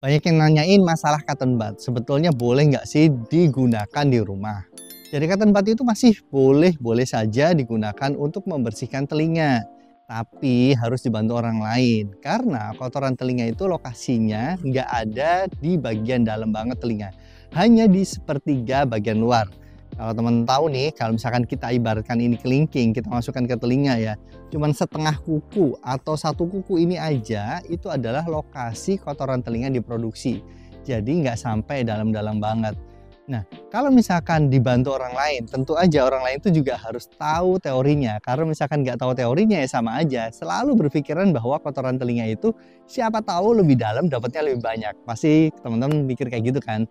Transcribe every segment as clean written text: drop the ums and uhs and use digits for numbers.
Banyak yang nanyain masalah cotton bud, sebetulnya boleh nggak sih digunakan di rumah? Jadi cotton bud itu masih boleh saja digunakan untuk membersihkan telinga. Tapi harus dibantu orang lain, karena kotoran telinga itu lokasinya nggak ada di bagian dalam banget telinga. Hanya di sepertiga bagian luar. Kalau teman tahu nih, kalau misalkan kita ibaratkan ini kelingking, kita masukkan ke telinga ya, cuman setengah kuku atau satu kuku ini aja itu adalah lokasi kotoran telinga diproduksi. Jadi nggak sampai dalam-dalam banget. Nah, kalau misalkan dibantu orang lain, tentu aja orang lain itu juga harus tahu teorinya. Karena misalkan nggak tahu teorinya ya sama aja. Selalu berpikiran bahwa kotoran telinga itu siapa tahu lebih dalam dapatnya lebih banyak. Pasti teman-teman mikir kayak gitu kan.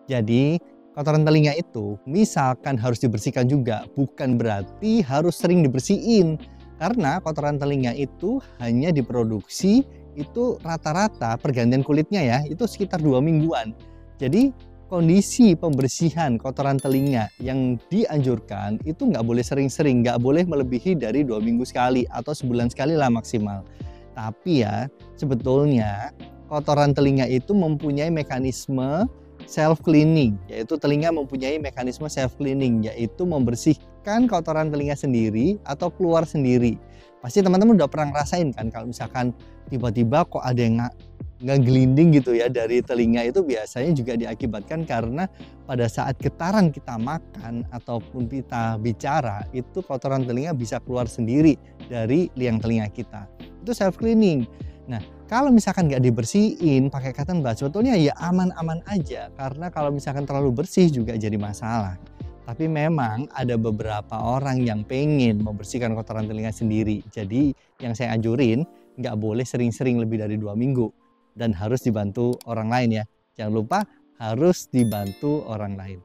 Jadi kotoran telinga itu misalkan harus dibersihkan juga, bukan berarti harus sering dibersihin. Karena kotoran telinga itu hanya diproduksi itu rata-rata pergantian kulitnya ya, itu sekitar 2 mingguan. Jadi kondisi pembersihan kotoran telinga yang dianjurkan itu nggak boleh sering-sering, nggak boleh melebihi dari 2 minggu sekali atau sebulan sekali lah maksimal. Tapi ya sebetulnya kotoran telinga itu mempunyai mekanisme self cleaning, yaitu telinga mempunyai mekanisme self cleaning, yaitu membersihkan kotoran telinga sendiri atau keluar sendiri. Pasti teman-teman udah pernah ngerasain kan kalau misalkan tiba-tiba kok ada yang ngegelinding gitu ya dari telinga, itu biasanya juga diakibatkan karena pada saat getaran kita makan ataupun kita bicara itu kotoran telinga bisa keluar sendiri dari liang telinga kita. Itu self cleaning. Nah, kalau misalkan nggak dibersihin pakai cotton bud, sebetulnya ya aman-aman aja. Karena kalau misalkan terlalu bersih juga jadi masalah. Tapi memang ada beberapa orang yang pengen membersihkan kotoran telinga sendiri. Jadi yang saya anjurin nggak boleh sering-sering lebih dari 2 minggu. Dan harus dibantu orang lain ya. Jangan lupa harus dibantu orang lain.